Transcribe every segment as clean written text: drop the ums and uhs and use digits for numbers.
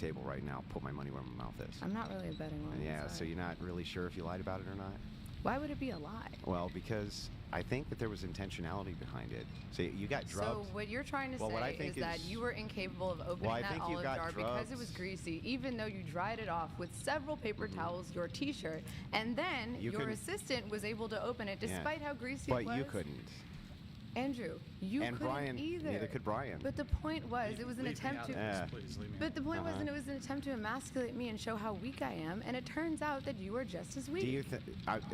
table right now. Put my money where my mouth is. I'm not really a betting woman. Yeah, sorry. so you're not really sure if you lied about it or not? Why would it be a lie? Well, because I think that there was intentionality behind it. So you got drugged. So what you're trying to Well, what I say think is that you were incapable of opening Well, I that think you olive got jar because it was drugged. greasy, even though you dried it off with several paper towels, your T-shirt, and then You your couldn't- assistant was able to open it Yeah. despite how greasy But it was. you couldn't. Andrew, you And couldn't Brian, either. neither could Brian. But the point was, it was an Leave me attempt out to. of Yeah. this, please leave me But the point Uh-huh. wasn't. It was an attempt to emasculate me and show how weak I am, and it turns out that you are just as weak. Do you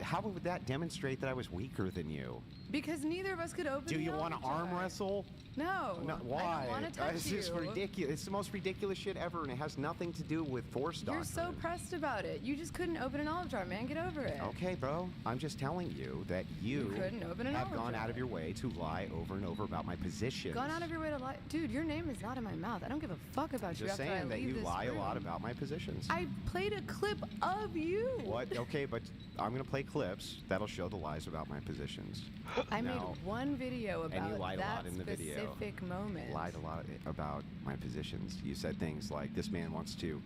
how would that demonstrate that I was weaker than you? Because neither of us could open. Do the you want to olive arm jar. wrestle? No. No, why? I don't want to touch It's you. just ridiculous. It's the most ridiculous shit ever, and it has nothing to do with force doctrine. You're so pressed about it. You just couldn't open an olive jar, man. Get over it. Okay, bro. I'm just telling you that you couldn't open an have olive gone jar. out of your way to lie over and over about my positions. Gone out of your way to lie. Dude, your name is not in my mouth. I don't give a fuck about you Just after I saying that leave you this lie a lot room. about my positions. I played a clip of you. What? Okay, but I'm gonna play clips that'll show the lies about my positions. I made No. one video And about you lied a that lot in the video. specific moment. Lied a lot about my positions. You said things like, this man wants to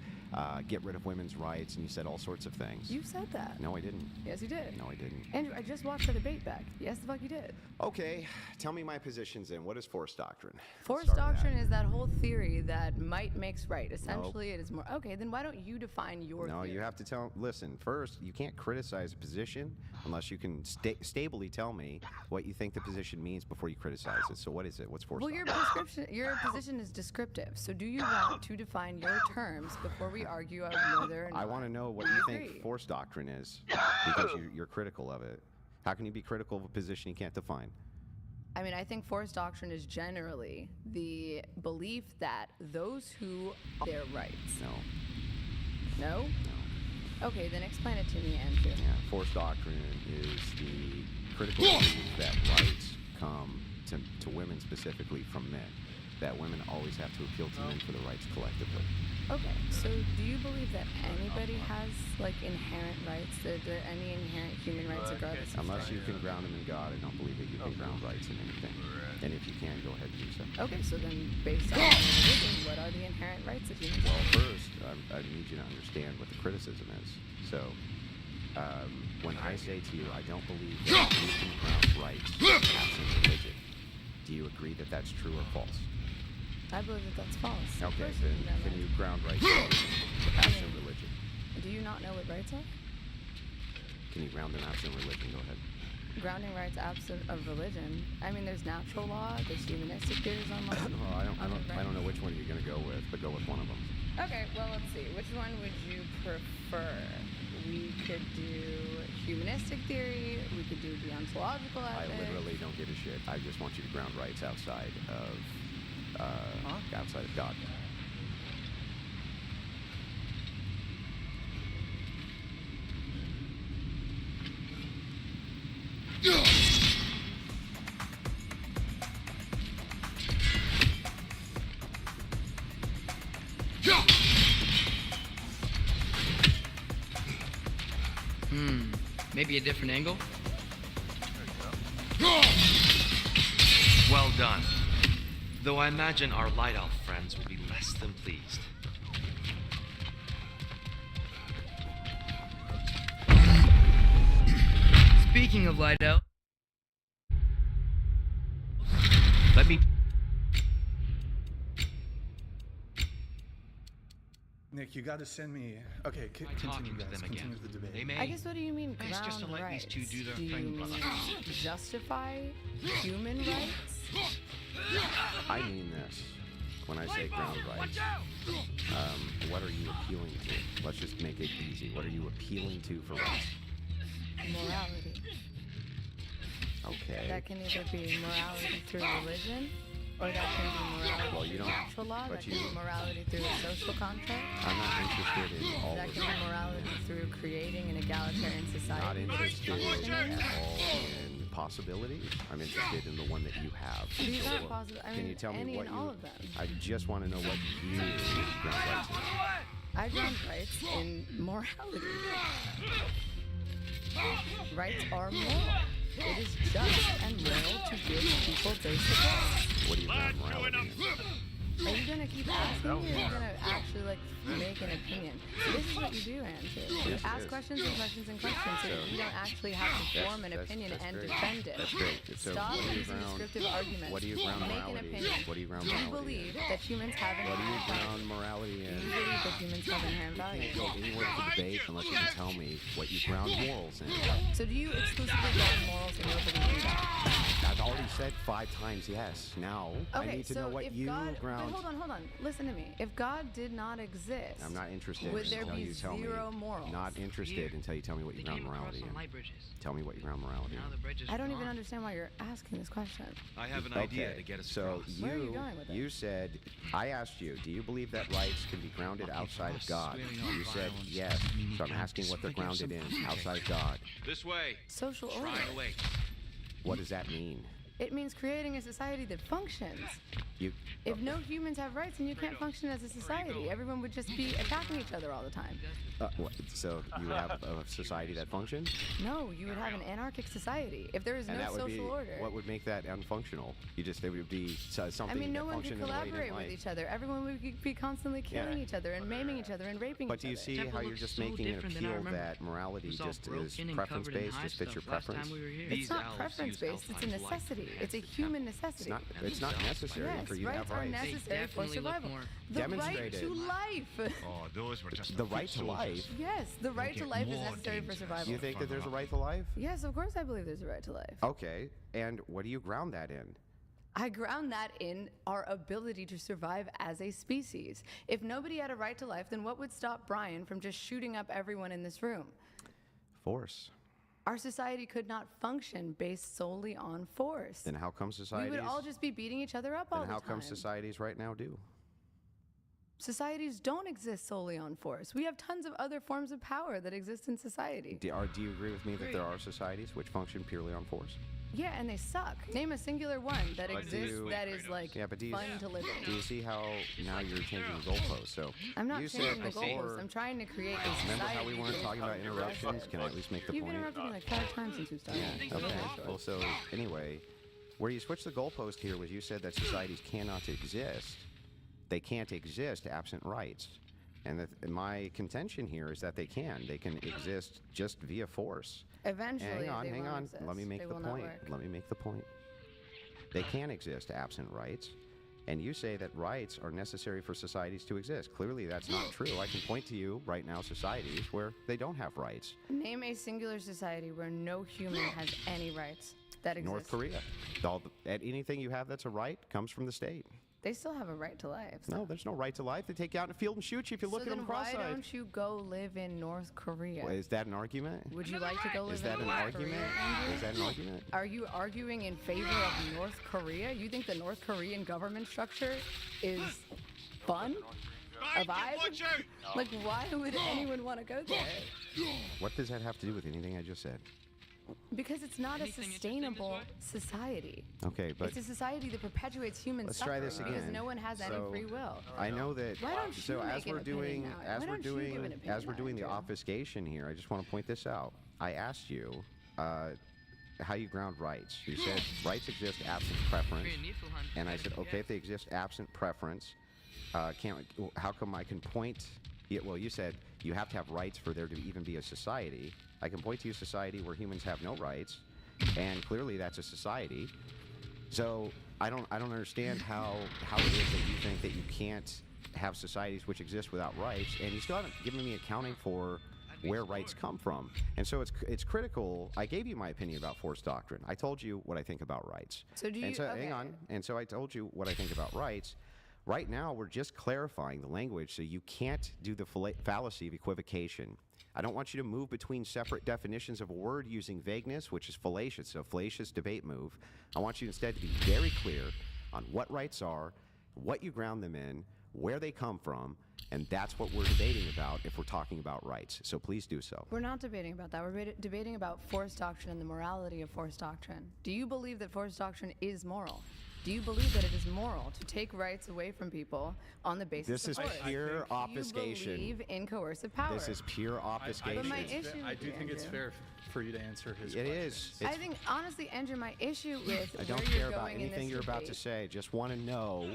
get rid of women's rights, and you said all sorts of things. You said that. No, I didn't. Yes, you did. No, I didn't. Andrew, I just watched the debate back. Yes, the fuck you did. Okay, tell me my positions then. What is force doctrine? Let's Force start with doctrine that. is that whole theory that might makes right. Essentially, it is more. Okay, then why don't you define your No, theory? you have to listen, first, you can't criticize a position unless you can stably tell me what you think the position means before you criticize it. So what is it? What's force Well, doctrine? your position is descriptive. So do you want to define your terms before we argue on whether or not I want to know what we you agree? think force doctrine is, because you're critical of it. How can you be critical of a position you can't define? I mean, I think force doctrine is generally the belief that those who their rights. No. No? No. Okay, then explain it to me, Andrew. Yeah, force doctrine is the critical belief that rights come to women specifically from men. That women always have to appeal to men for the rights collectively. Okay, so do you believe that anybody has like inherent rights? Are there any inherent human rights regardless of Unless you gender? can ground them in God, I don't believe that you can ground rights in anything. And if you can, go ahead and do so. Okay, so then based on your religion, what are the inherent rights of humans? Well, first, I need you to understand what the criticism is. So, when I say to you, I don't believe that you can ground rights absent religion, do you agree that that's true or false? I believe that that's false. Of Okay, course then you know can that. you ground rights absent religion? Do you not know what rights are? Can you ground them absent religion? Go ahead. Grounding rights absent of religion. I mean, there's natural law, there's humanistic theories on law. Well, I don't know which one you're going to go with, but go with one of them. Okay, well, let's see. Which one would you prefer? We could do humanistic theory. We could do deontological I ethics. literally don't give a shit. I just want you to ground rights outside of God. Maybe a different angle? Well done. Though I imagine our light elf friends will be less than pleased. Speaking of light elf, let me... Nick, you got to send me. Okay, Try continue, talking to guys. them again. Continue the debate. They may. I guess what do you mean Best ground just to let rights? these two do their you thing, brother. mean justify human rights? I mean this when I say ground rights. What are you appealing to? Let's just make it easy. What are you appealing to for rights? Morality. Okay. That can either be morality through religion, or that can be morality Well, you through don't- natural law, but that can you- be morality through a social contract, I'm not interested in all that of can it. be morality through creating an egalitarian Not society. that is interested functioning. at all in possibilities. I'm interested in the one that you have. These So aren't what- possible. I Can mean, you tell me any what and you? all of them. I just want to know what you ground rights in. I ground rights in morality. Rights are moral. It is just and moral to give people basic rights. What do you ground morality in? Are you gonna keep asking me, or are you gonna actually like make an opinion? This is what you do, Andrew. You Yes, it ask is. questions and questions and questions, so that you don't actually have to form an opinion and great. defend it. That's great. So Stop what do you using ground- descriptive arguments. What do you ground Make an morality in? opinion. What do you ground Do you morality believe in? that humans have What do you inherent value? ground morality Do in? you believe that humans have inherent You value? can't go anywhere with the debate unless you can tell me what you ground morals in. So do you exclusively ground morals in your belief in God? I've already said 5 times yes. Now I Okay, need to so know what if you God, ground. but hold on. Listen to me. If God did not exist, I'm not interested would there until be you tell me. zero morals? Not interested until you tell me what you They ground came across morality some in. light bridges. Tell me what you ground morality Now in. the bridges I are don't even gone. understand why you're asking this question. I have an idea to get us so across. Where are you going with it? you said, I asked you, do you believe that rights can be grounded outside of God? You said yes. So I'm asking what they're grounded in outside of God. This way. Social order. Right away. What does that mean? It means creating a society that functions. You If no humans have rights, then you can't function as a society. Everyone would just be attacking each other all the time. so you have a society that functions? No, you would have an anarchic society if there is And no that would social be order. what would make that unfunctional? There would be something I mean, no that one could functioned in a way you collaborate didn't with like. each other. Everyone would be constantly killing Yeah. each other and maiming each other and raping But each do you other. see Temple how you're looks just so making an different than I appeal remember. that morality It was all just is broken and preference covered in based, hive just fits your stuff last preference? time we were here. It's These not elves preference use based, it's a Alpine's light necessity. to It's a enhance the human temple. necessity. It's not necessary Yes, for you to rights have are rights. necessary for definitely look survival. more The right demonstrated. to life. Oh, those were just The right to life. Yes, the right to get life is more necessary for dangerous. survival. You think that there's a right to life? Yes, of course I believe there's a right to life. Okay, and what do you ground that in? I ground that in our ability to survive as a species. If nobody had a right to life, then what would stop Brian from just shooting up everyone in this room? Force. Our society could not function based solely on force. Then how come We societies? would all just be beating each other up all then the how time. come societies right now do? Societies don't exist solely on force. We have tons of other forms of power that exist in society. Do you agree with me that there are societies which function purely on force? Yeah, and they suck. Name a singular one that But do exists you- that is like Yeah, but do you, fun to live do in. you see how now you're changing the goalposts? So I'm not you changing said the before. goalposts. I'm trying to create a society. Remember how we weren't that talking about is interruptions? progressive. Can I at least make the You've point? interrupted me like 5 times since we started. Okay. Well, so anyway, where you switched the goalpost here was you said that societies cannot exist. They can't exist absent rights. And my contention here is that they can. They can exist just via force. Eventually, Hang they on. won't exist. Let me make They the will not point. work. Let me make the point. They can exist absent rights. And you say that rights are necessary for societies to exist. Clearly, that's not true. I can point to you right now societies where they don't have rights. Name a singular society where no human has any rights that exist. North Korea. Anything you have that's a right comes from the state. They still have a right to life. No, there's no right to life. They take you out in the field and shoot you if you look so at them then why cross-eyed. don't you go live in North Korea? Well, is that an argument? Would you like to go live Is in that an North argument? Korea, Andrew? Is that an argument? Are you arguing in favor of North Korea? You think the North Korean government structure is fun? A vibe? Like, why would anyone want to go there? What does that have to do with anything I just said? Because it's not a sustainable society. Okay, but It's a society that perpetuates human let's suffering try this again. because no one has any So, free will. I know that. Why don't you so make as an we're opinion doing, now? as Why we're don't you doing, give an opinion as we're now, doing the Andrew? obfuscation here, I just want to point this out. I asked you how you ground rights. You said rights exist absent preference, and I said, okay, if they exist absent preference, how come I can point? Well, you said you have to have rights for there to even be a society. I can point to a society where humans have no rights, and clearly that's a society. So I don't understand how it is that you think that you can't have societies which exist without rights, and you still haven't given me accounting for where rights come from. And so it's critical. I gave you my opinion about force doctrine. I told you what I think about rights. So do you? And so okay. hang on. And so I told you what I think about rights. Right now, we're just clarifying the language so you can't do the fallacy of equivocation. I don't want you to move between separate definitions of a word using vagueness, which is fallacious, so fallacious debate move. I want you instead to be very clear on what rights are, what you ground them in, where they come from, and that's what we're debating about if we're talking about rights. So please do so. We're not debating about that. We're debating about force doctrine and the morality of force doctrine. Do you believe that force doctrine is moral? Do you believe that it is moral to take rights away from people on the basis This of is force? pure Do obfuscation. you believe in coercive power? This is pure obfuscation. But my issue I with do you, think it's Andrew. fair for you to answer his It question. is. I think, honestly, Andrew, my issue with I don't where care you're about going in anything this you're about to debate say. Just want to know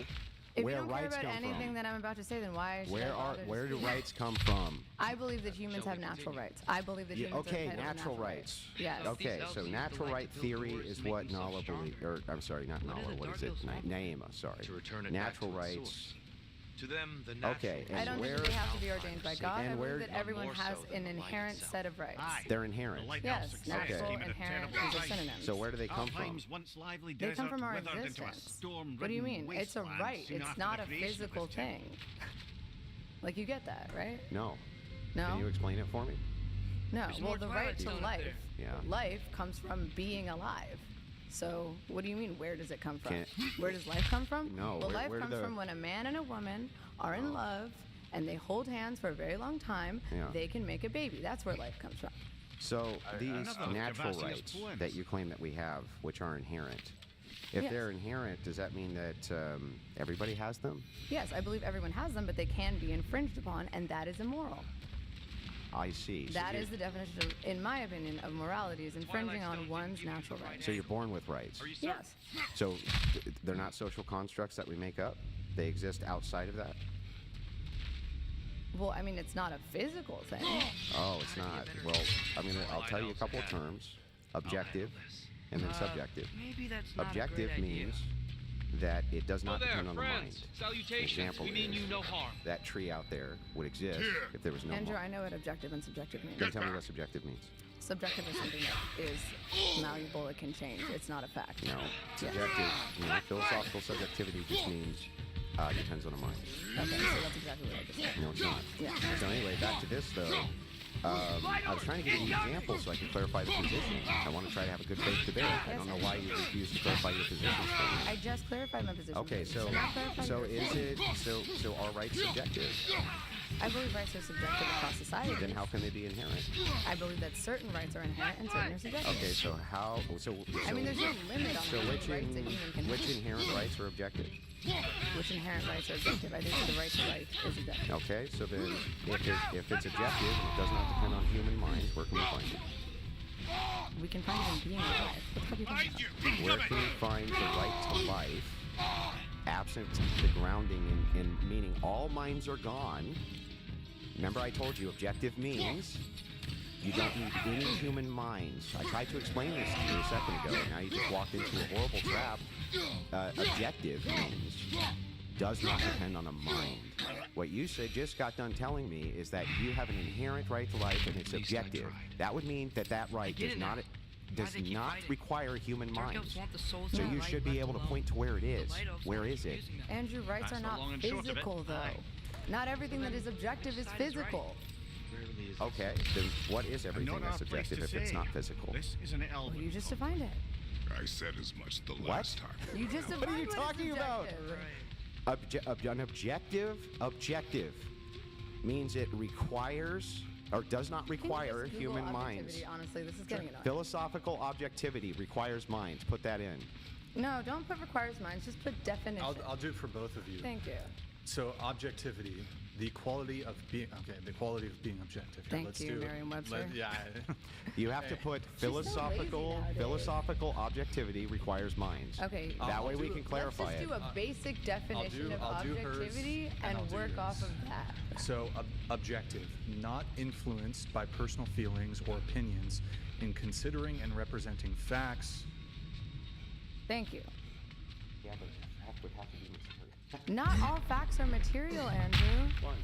If where you don't care rights about come anything from. that I'm about to say, then why should I bother to Where do speak? rights come from? I believe that humans have natural rights. I believe that humans are Okay, entitled to natural rights. Yes. Okay, so natural right theory is what Nala believes, or I'm sorry, not What do Nala. the What is it? Dark Elves want? Naima. Sorry. To return it Natural back to its rights. source. To them, the natural Okay, I and don't where? think that they have to be ordained by God. And I where- believe that everyone More has so than an the light inherent itself. set of rights. They're inherent. Yes, natural Okay. and inherent is a synonym. So where do they come from? They come from our existence. What do you mean? It's a right. It's not a physical thing. Like, you get that, right? No. No? Can you explain it for me? No. There's Well, more the Twilight right to Zone out life. there. Yeah. Life comes from being alive. So, what do you mean, where does it come from? Can't- Where does life come from? No, Well, where- life where do comes the- from when a man and a woman are in love and they hold hands for a very long time. Yeah. They can make a baby. That's where life comes from. So these Another natural Devasse's rights poems. that you claim that we have, which are inherent, if Yes. they're inherent, does that mean that everybody has them? Yes, I believe everyone has them, but they can be infringed upon, and that is immoral. I see. So That you- is the definition, of, in my opinion, of morality, is infringing on one's natural rights. So you're born with rights. Yes. So they're not social constructs that we make up. They exist outside of that. Well, I mean, it's not a physical thing. Oh, it's not. Well, I'll tell you a couple of terms: objective, and then subjective. Maybe that's not Objective a great idea. means that it does not depend on the mind. Salutations. Example We mean is you no harm. that tree out there would exist if there was no Andrew, mind. I know what objective and subjective means. Then tell me what subjective means. Subjective is something that is malleable, it can change. It's not a fact. No, subjective. Philosophical subjectivity just means depends on the mind. Okay, so that's exactly what I just said. No, it's not. Yeah. So anyway, back to this though. I was trying to give you an example so I could clarify the position. I want to try to have a good faith debate. I don't know why you refuse to clarify your position. I just clarified my position. Okay, so now clarify so yours. is it so are rights subjective? I believe rights are subjective across society. Then how can they be inherent? I believe that certain rights are inherent and certain are subjective. Okay, so how so I mean, there's no limit on so how many which rights that human can which have. inherent rights are objective? Which inherent rights are objective? I think that the right to life is objective. Okay, so then if it's objective and it does not depend on human minds, where can we find it? We can find it in being alive. What the fuck are you talking about? Where can we find the right to life absent the grounding in meaning all minds are gone? Remember I told you objective means you don't need any human minds. I tried to explain this to you a second ago, and now you just walked into a horrible trap. Objective means does not depend on a mind. What you just got done telling me is that you have an inherent right to life and it's At least I objective. tried. That would mean that that right get does it now. not Why does they keep not fighting? require human Dark minds. elves want the souls So of the you light should be left able to alone. point to where it The is. light elves Where aren't is it? using them. Andrew, rights That's are the not long and short of it. physical, though. Not everything that is objective is Side is right. physical. Rarely is Okay, then what is everything Not that's our place subjective to if it's say. not physical? This is an Well, elven. you just defined it. I said as much the What? last time. You just defined are you what is talking about? subjective. An objective means it requires or does not Can you require just Google human minds. objectivity? Honestly, this is getting annoying. Philosophical objectivity requires minds. Put that in. No, don't put requires minds. Just put definition. I'll do it for both of you. Thank you. So objectivity, the quality of being objective. Here, Thank let's you, do it. Merriam-Webster. Yeah. You have to put so lazy nowadays. philosophical objectivity requires minds. Okay. That I'll way we do can it. clarify Let's just it. do a basic definition of I'll do hers, objectivity and I'll and do work yours. off of that. So objective, not influenced by personal feelings or opinions in considering and representing facts. Thank you. Yeah, but that would have to be material. Not all facts are material, Andrew. Once.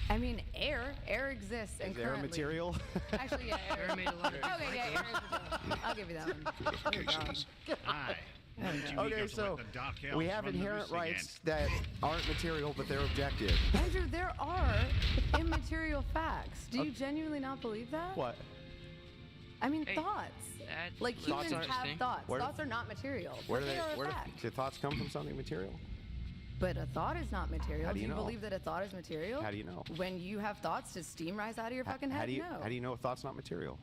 I mean, air exists and Is there a currently. material? Actually, yeah, air. Air made a lot of Okay, yeah, air is material. I'll give you that one. Good job. Aye. Okay, so we have inherent rights that aren't material, but they're objective. Andrew, there are immaterial facts. Do you genuinely not believe that? What? I mean, Hey, thoughts. That's Like a humans little have interesting. thoughts. Where do- Thoughts are not material. Where but do they are a where fact. do thoughts come from something material? But a thought is not material. How do you know? Believe that a thought is material? How do you know? When you have thoughts, does steam rise out of your fucking head? How do you No. how do you know a thought's not material?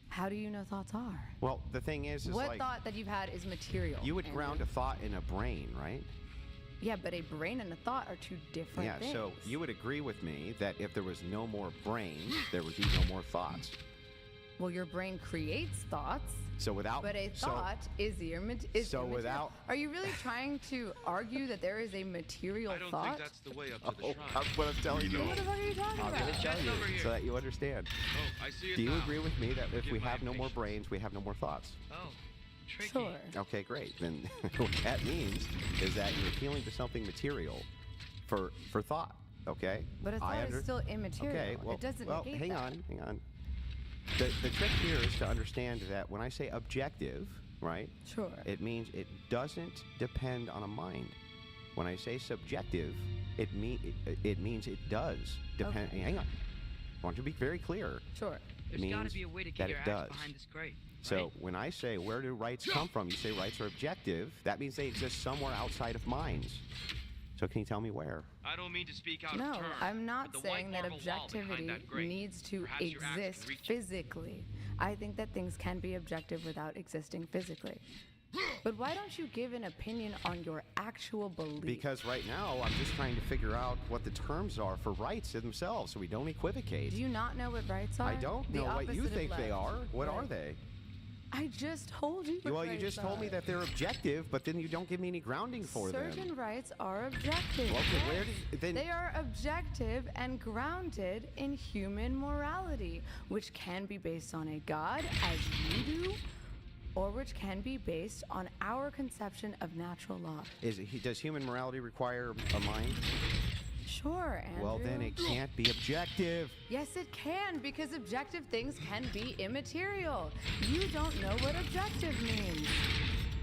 How do you know thoughts are? Well, the thing is What like thought that you've had is material? you would Andrew? ground a thought in a brain, right? Yeah, but a brain and a thought are two different Yeah, things. so you would agree with me that if there was no more brains, there would be no more thoughts. Well, your brain creates thoughts, So without but a so- thought is so immaterial. without- Are you really trying to argue that there is a material I don't thought? think that's the way up to the Oh, shrine. that's what I'm telling you. Then what the fuck are you talking I'm about? gonna tell Chest you over here. so that you understand. Oh, I see it Do you now. agree with me that if Forgive we my have no more impatience. brains, we have no more thoughts? Oh, tricky. Sure. Okay, great. Then what that means is that you're appealing to something material for thought. Okay. But a thought is still immaterial. Okay. Well, it doesn't well, negate hang that. on. The trick here is to understand that when I say objective, right? Sure. It means it doesn't depend on a mind. When I say subjective, it means it does depend. Okay. Hang on. I want you to be very clear. Sure. There's got means to be a way to that get your it ass does. behind this grate. So right? when I say where do rights come from, you say rights are objective. That means they exist somewhere outside of minds. So can you tell me where? I don't mean to speak out No, of turn. I'm not but the white saying that marble wall behind objectivity that grate. needs to Perhaps your axe can exist reach it. physically. I think that things can be objective without existing physically. But why don't you give an opinion on your actual belief? Because right now I'm just trying to figure out what the terms are for rights themselves, so we don't equivocate. Do you not know what rights are? I don't The know what you opposite of think they left. are. What are Right. they? I just told you. What Well, you rights just told me are. that they're objective, but then you don't give me any grounding for Certain them. rights are objective. Well, yes. where did- then- They are objective and grounded in human morality, which can be based on a god, as you do, or which can be based on our conception of natural law. Does human morality require a mind? Sure, Andrew. Well, then it can't be objective. Yes, it can, because objective things can be immaterial. You don't know what objective means.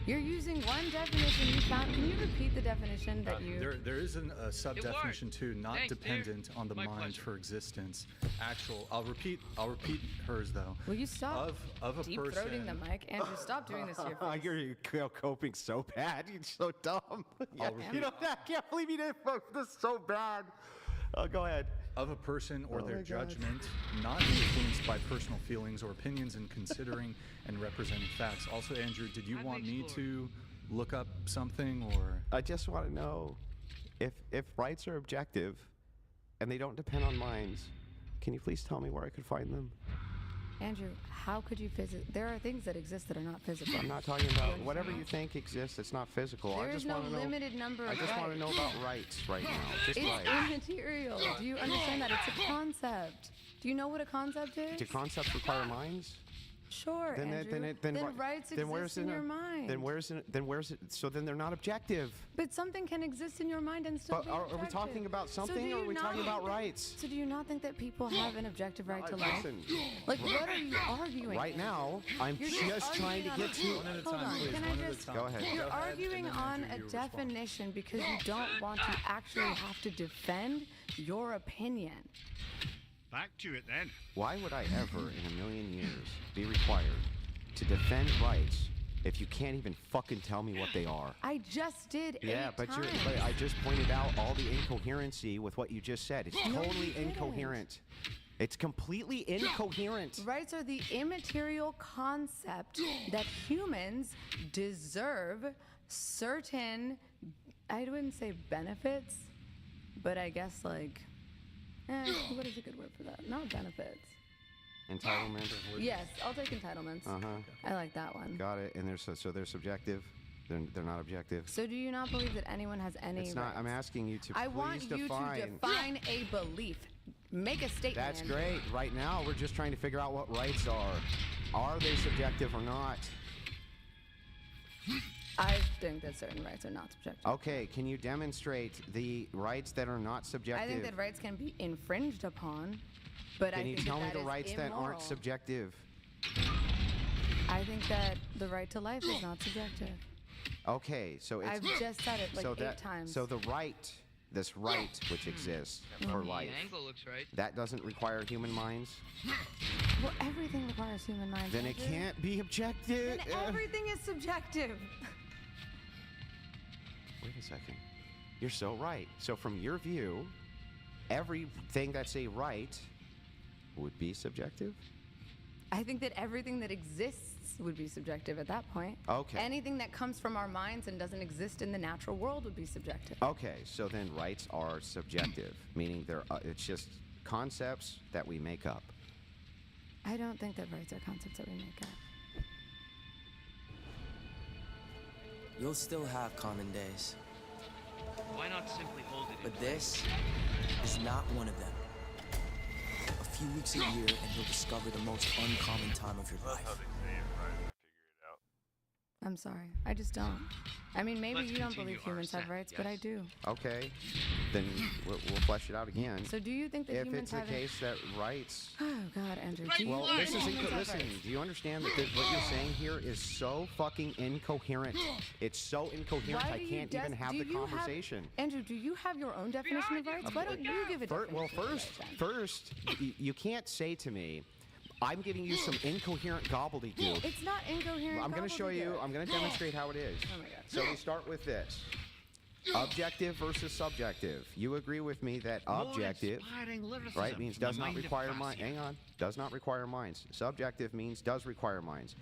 You're using one definition you found. Can you repeat the definition that you... There is a sub-definition too, not Thanks, dear. dependent on the My mind pleasure. for existence. I'll repeat hers though. Will you stop of a deep-throating person. the mic? Andrew, stop doing this to your face. You're coping so bad. You're so dumb. I'll You know, I can't believe you did this so bad. Go ahead. Of a person or Oh their my God. judgment, not influenced by personal feelings or opinions in considering and representing facts. Also, Andrew, did you I'd want me explore. to look up something or? I just want to know if rights are objective and they don't depend on minds, can you please tell me where I could find them? Andrew, how could you There are things that exist that are not physical. I'm not talking about whatever you think exists. It's not physical. I There is just no want to know. limited number of I just want to know rights. about rights right now. Just It's rights. immaterial. Do you understand that? It's a concept. Do you know what a concept is? Do concepts require minds? Sure, Then, Andrew. Rights exist in your mind. Then where's it? So then they're not objective. But something can exist in your mind and still But be are we objective. talking about So something do or are you we not talking about think that- rights? So do you not think that people have an objective right to life? Listen, Like, what are you arguing? right now I'm You're just trying to arguing get on to. a- One at a Hold time, on, please. can I One at a just- time. Go ahead. You're Go ahead, arguing and then on Andrew, a you respond. definition because you don't want to actually have to defend your opinion. Back to it then. Why would I ever in a million years be required to defend rights if you can't even fucking tell me what they are? I just did Yeah, 8 but times. I just pointed out all the incoherency with what you just said. It's No, you totally didn't. incoherent. It's completely incoherent. Rights are the immaterial concept that humans deserve certain, I wouldn't say benefits, but I guess like, what is a good word for that? Not benefits. Entitlement. Yes, I'll take entitlements. I like that one. Got it. And so they're subjective. They're not objective. So do you not believe that anyone has any It's not. rights? I'm asking you to I please want you define. to define a belief. Make a statement. That's Andrew. great. Right now, we're just trying to figure out what rights are. Are they subjective or not? I think that certain rights are not subjective. Okay, can you demonstrate the rights that are not subjective? I think that rights can be infringed upon, but I Can you think tell that me that the is rights that immoral. aren't subjective? I think that the right to life is not subjective. Okay, so it's I've just said it like so 8 that times. so the right, this right which exists for life, The angle looks right. that doesn't require human minds. Well, everything requires human minds. Then it Andrew. can't be objective. Then everything is subjective. Wait a second. You're so right. So from your view, everything that's a right would be subjective? I think that everything that exists would be subjective at that point. Okay. Anything that comes from our minds and doesn't exist in the natural world would be subjective. Okay, so then rights are subjective, meaning it's just concepts that we make up. I don't think that rights are concepts that we make up. You'll still have common days, Why not simply hold it but in this is not one of them. A few weeks a year, and you'll discover the most uncommon time of your life. I'm sorry. I just don't. I mean, maybe Let's you don't continue believe our humans have ascent, rights, but I yes. do. Okay, then we'll flesh it out again. So do you think that If humans it's the have... case that rights... Oh, God, Andrew. Do you Well, think this that is humans have listen. rights? Do you understand that what you're saying here is so fucking incoherent? It's so incoherent. Why I do you can't even have do the you have- conversation. Andrew, do you have your own definition of rights? Why don't you give a definition Well, of rights then? first, you can't say to me, I'm giving you some incoherent gobbledygook. It's not incoherent. I'm going to show you. gobbledygook. I'm going to demonstrate how it is. Oh my God. So we start with this. Objective versus subjective. You agree with me that objective, right, means does not require minds. Hang on. Does not require minds. Subjective means does require minds.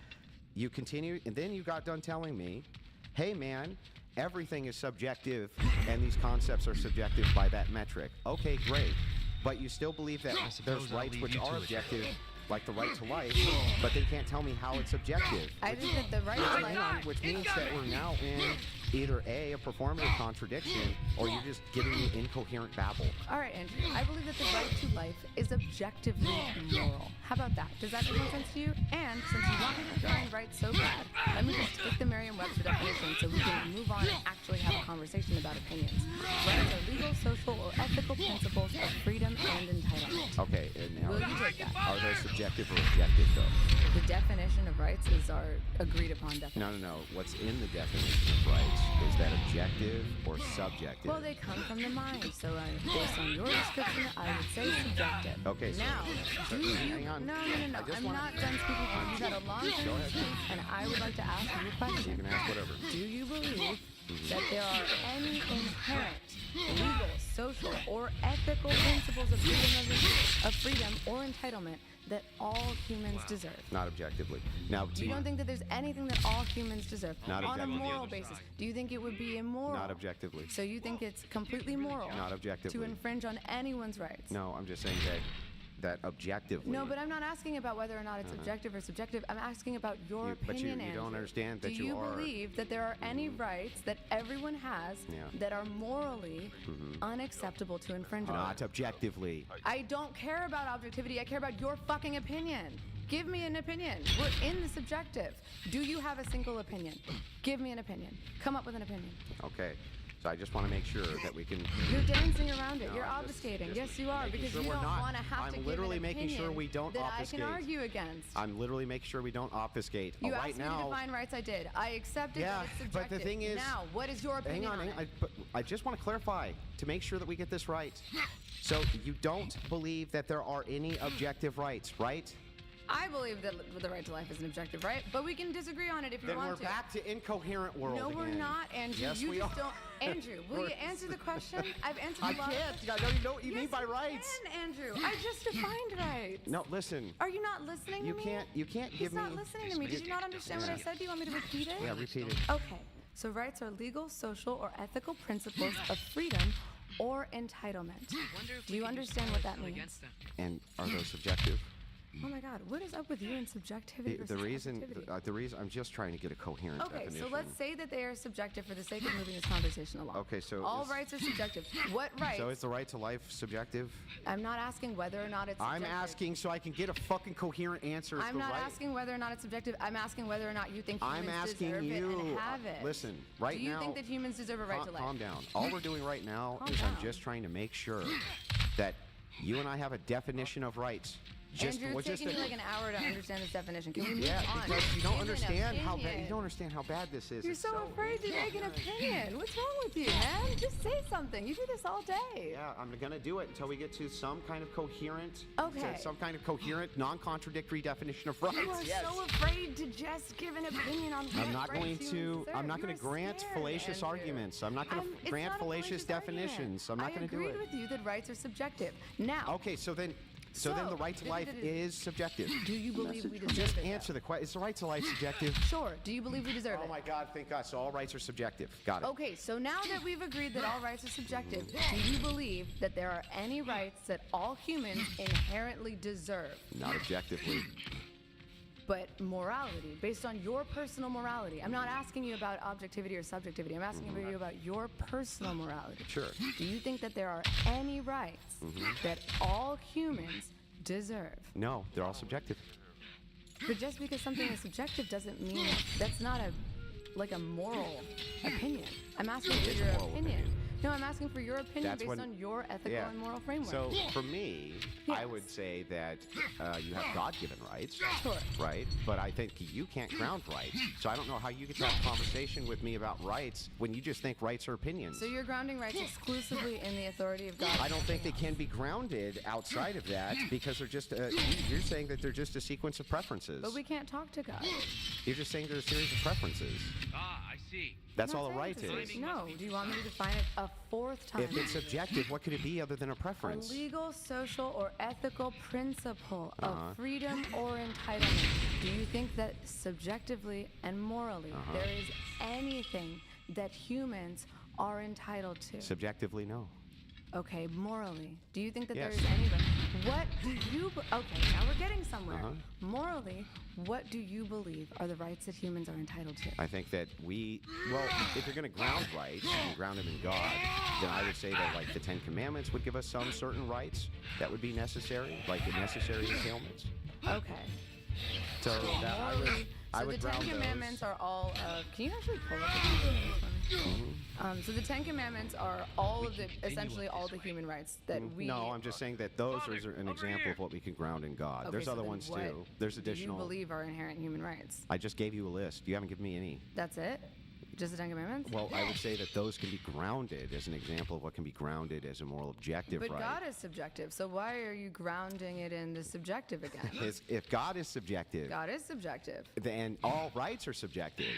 You continue, and then you got done telling me, hey man, everything is subjective, and these concepts are subjective by that metric. Okay, great. But you still believe that there's suppose I'll rights leave which you to are it. objective, like the right to life, but they can't tell me how it's subjective. I think that the right to Hang on, life... which means that we're now in either A, a performative contradiction, or you're just giving me incoherent babble. All right, Andrew. I believe that the right to life is objectively moral. How about that? Does that make sense to you? And since you want me to define rights so bad, let me just take the Merriam-Webster definition so we can move on and actually have a conversation about opinions. Rights are legal, social, or ethical principles of freedom and entitlement. Okay, and now, Will you take that? are those subjective or objective, though? The definition of rights is our agreed upon definition. No. What's in the definition of rights? Is that objective or subjective? Well, they come from the mind, so based on your description, I would say subjective. Okay, so- Now, do you... hang on. No. I just I'm wanna- not done speaking. You've had a long Go time ahead. to speak, and I would like to ask you a You question. can ask whatever. Do you believe that there are any inherent legal, social, or ethical principles of freedom or entitlement that all humans deserve? Not objectively. Now, You don't think that there's anything that all humans deserve Not on a objectively. moral On the other basis? side. Do you think it would be immoral? Not objectively. So you think it's completely moral Not objectively. to infringe on anyone's rights? No, I'm just saying that objectively. No, but I'm not asking about whether or not it's objective or subjective. I'm asking about your But you opinion, don't Andrew. understand that Do you you are- believe that there are any rights that everyone has Yeah. that are morally unacceptable to infringe on? Not objectively. I don't care about objectivity. I care about your fucking opinion. Give me an opinion. We're in the subjective. Do you have a single opinion? Give me an opinion. Come up with an opinion. Okay. So I just want to make sure that we can. You're dancing around it. No, You're I'm just- obfuscating. just Yes, you are, making because sure you we're don't not. want to have I'm to give literally an making sure opinion we don't that obfuscate. I can argue against. I'm literally making sure we don't obfuscate. You right asked me now. to define rights. I did. I accepted Yeah, that it's but subjective. the thing is- now, what is your opinion Hang on. on it? But I just want to clarify to make sure that we get this right. So you don't believe that there are any objective rights, right? I believe that the right to life is an objective right, but we can disagree on it if you Then want we're to. back to incoherent world. No, we're again. not, Andrew. Yes, you we just are. don't. Andrew, will you answer the question? I've answered I a lot. can't. I don't even know what you Yes, mean by you rights. can, Andrew. I just defined rights. No, listen. Are you not listening You to me? can't. You can't He's give me. not listening to me. Did you not understand what I said? Do you want me to repeat it? Yeah, repeat it. Okay. So rights are legal, social, or ethical principles of freedom or entitlement. Do you understand what that means? And are those subjective? Oh my God, what is up with you and subjectivity versus The reason, objectivity? the reason, I'm just trying to get a coherent Okay, definition. so let's say that they are subjective for the sake of moving this conversation along. Okay, so all is- rights are subjective. What rights? So is the right to life subjective? I'm not asking whether or not it's I'm subjective. asking so I can get a fucking coherent answer. Is I'm the not right- asking whether or not it's subjective. I'm asking whether or not you think I'm humans asking deserve it you. and have it. Listen, right Do you now. think that humans deserve a right to life? Calm down. All we're doing right now Calm is I'm down. just trying to make sure that you and I have a definition of rights. Andrew, we're it's taking you like an hour to understand this definition. Can we move Yeah, on? because you don't Give an understand how bad you opinion. don't understand how bad this is. You're It's so afraid to make an opinion. What's wrong with you, man? Just say something. You do this all day. Yeah, I'm gonna do it until we get to some kind of coherent, Okay. some kind of coherent, non-contradictory definition of rights. You are Yes. so afraid to just give an opinion on what I'm not rights going humans to. deserve. I'm not going You're to grant scared, fallacious Andrew. arguments. I'm not going to It's grant not a fallacious argument. definitions. I'm not going to do I it. agreed with you that rights are subjective. Now, Okay, so then So then the right to life is subjective. Do you believe we deserve Just it? answer the question. Is the right to life subjective? Sure. Do you believe we deserve Oh it? my God, thank God. So all rights are subjective. Got it. Okay, so now that we've agreed that all rights are subjective, do you believe that there are any rights that all humans inherently deserve? Not objectively. But morality, based on your personal morality. I'm not asking you about objectivity or subjectivity. I'm asking you about your personal morality. Sure. Do you think that there are any rights that all humans deserve? No, they're all subjective. But just because something is subjective doesn't mean that's not a moral opinion. I'm asking for is a your moral opinion. No, I'm asking for your opinion That's based when- on your ethical Yeah. and moral framework. So for me, I Yes. would say that you have God-given rights, Sure. right? But I think you can't ground rights. So I don't know how you get to have a conversation with me about rights when you just think rights are opinions. So you're grounding rights exclusively in the authority of God. I don't think they can be grounded outside of that because they're just, you're saying that they're just a sequence of preferences. But we can't talk to God. You're just saying they're a series of preferences. Ah, I see. That's I'm all not a right saying it's is. No. Do you want me to define it a fourth time? If it's subjective, what could it be other than a A preference? legal, social, or ethical principle Uh-huh. of freedom or entitlement. Do you think that subjectively and morally Uh-huh. there is anything that humans are entitled to? Subjectively, no. Okay, morally. Do you think that Yes. there is any? What do you? Okay, now we're getting somewhere. Uh-huh. Morally, what do you believe are the rights that humans are entitled to? I think that if you're going to ground rights and ground them in God, then I would say that like the Ten Commandments would give us some certain rights that would be necessary, like the necessary entailments. Okay. So that Morally, I so would the Ten ground Commandments those. are all of. Can you actually pull up the Ten Commandments for me? So the Ten Commandments are all of the, essentially all the human rights that we. No, I'm just saying that those are an example of what we can ground in God. Okay, There's so other then ones what too. There's do additional. you believe are inherent human rights? I just gave you a list. You haven't given me any. That's it? Just the Ten Commandments? Well, I would say that those can be grounded as an example of what can be grounded as a moral objective But right. God is subjective, so why are you grounding it in the subjective again? If God is subjective, God is subjective. then all rights are subjective.